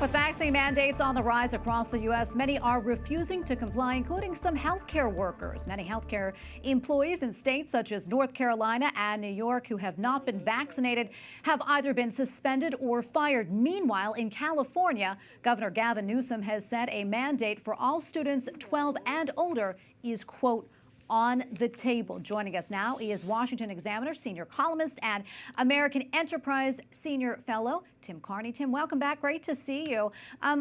With vaccine mandates on the rise across the U.S., many are refusing to comply, including some healthcare workers. Many healthcare employees in states such as North Carolina and New York who have not been vaccinated have either been suspended or fired. Meanwhile, in California, Governor Gavin Newsom has said a mandate for all students 12 and older is, quote, on the table. Joining us now is Washington Examiner senior columnist and American Enterprise senior fellow Tim Carney. Tim, welcome back. Great to see you.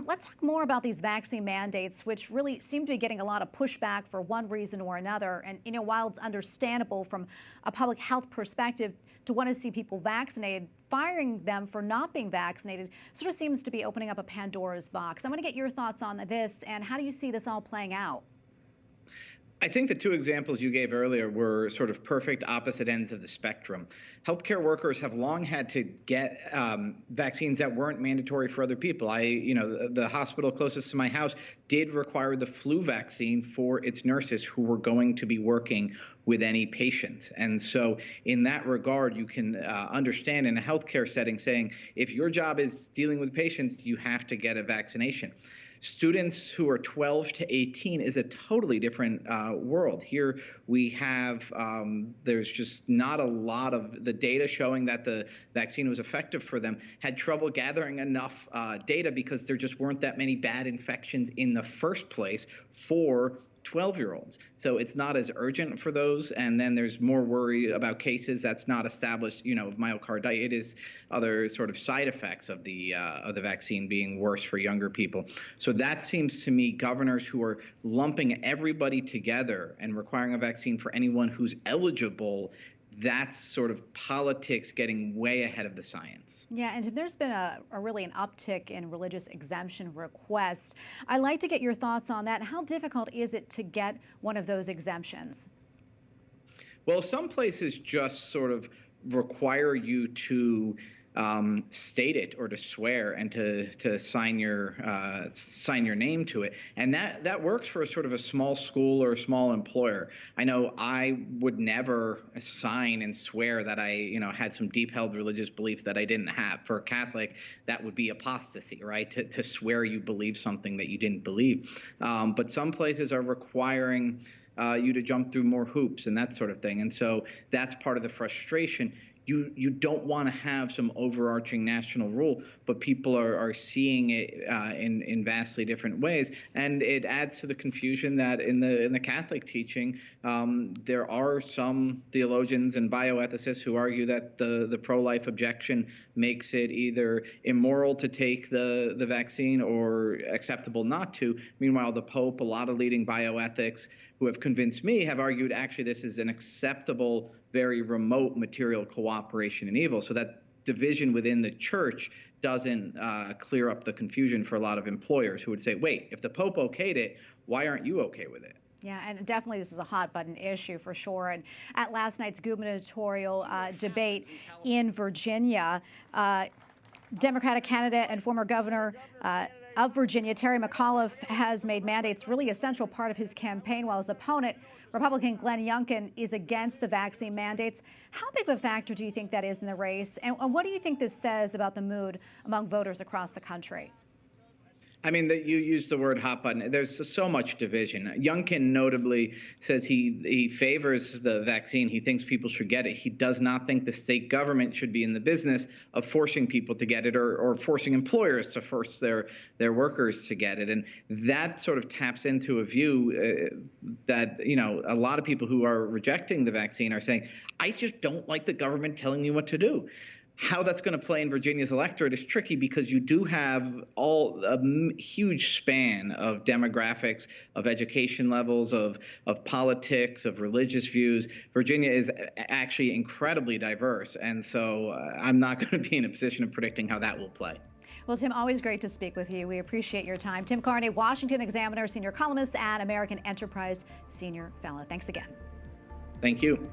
Let's talk more about these vaccine mandates, which really seem to be getting a lot of pushback for one reason or another. And, you know, while it's understandable from a public health perspective to want to see people vaccinated, firing them for not being vaccinated sort of seems to be opening up a Pandora's box. I want to get your thoughts on this, and how do you see this all playing out? I think the two examples you gave earlier were sort of perfect opposite ends of the spectrum. Healthcare workers have long had to get vaccines that weren't mandatory for other people. The hospital closest to my house did require the flu vaccine for its nurses who were going to be working with any patients. And so in that regard, you can understand in a healthcare setting saying, if your job is dealing with patients, you have to get a vaccination. Students who are 12 to 18 is a totally different world. Here we have, there's just not a lot of the data showing that the vaccine was effective for them, had trouble gathering enough data because there just weren't that many bad infections in the first place for 12-year-olds. So it's not as urgent for those. And then there's more worry about cases that's not established, of myocarditis, other sort of side effects of the vaccine being worse for younger people. So that seems to me governors who are lumping everybody together and requiring a vaccine for anyone who's eligible, that's sort of politics getting way ahead of the science. Yeah, and there's been really an uptick in religious exemption requests. I'd like to get your thoughts on that. How difficult is it to get one of those exemptions? Well, some places just sort of require you to state it or to swear and to sign your name to it, and that works for a sort of a small school or a small employer. I know I would never sign and swear that I had some deep held religious belief that I didn't have. For a Catholic, that would be apostasy, right? To swear you believe something that you didn't believe. But some places are requiring you to jump through more hoops and that sort of thing, and so that's part of the frustration. You don't want to have some overarching national rule, but people are seeing it in vastly different ways, and it adds to the confusion that in the Catholic teaching, there are some theologians and bioethicists who argue that the pro-life objection makes it either immoral to take the vaccine or acceptable not to. Meanwhile, the Pope, a lot of leading bioethics who have convinced me have argued actually this is an acceptable, very remote material cooperation in evil. So that division within the church doesn't clear up the confusion for a lot of employers who would say, wait, if the Pope okayed it, why aren't you okay with it? Yeah, and definitely this is a hot button issue for sure. And at last night's gubernatorial debate in Virginia, Democratic candidate and former governor of Virginia, Terry McAuliffe, has made mandates really essential part of his campaign, while his opponent, Republican Glenn Youngkin, is against the vaccine mandates. How big of a factor do you think that is in the race? And what do you think this says about the mood among voters across the country? I mean, you used the word hot button. There's so much division. Youngkin notably says he favors the vaccine. He thinks people should get it. He does not think the state government should be in the business of forcing people to get it or forcing employers to force their workers to get it. And that sort of taps into a view that, a lot of people who are rejecting the vaccine are saying, I just don't like the government telling me what to do. How that's going to play in Virginia's electorate is tricky because you do have a huge span of demographics, of education levels, of politics, of religious views. Virginia is actually incredibly diverse, and so I'm not going to be in a position of predicting how that will play. Well, Tim, always great to speak with you. We appreciate your time. Tim Carney, Washington Examiner, senior columnist, and American Enterprise senior fellow. Thanks again. Thank you.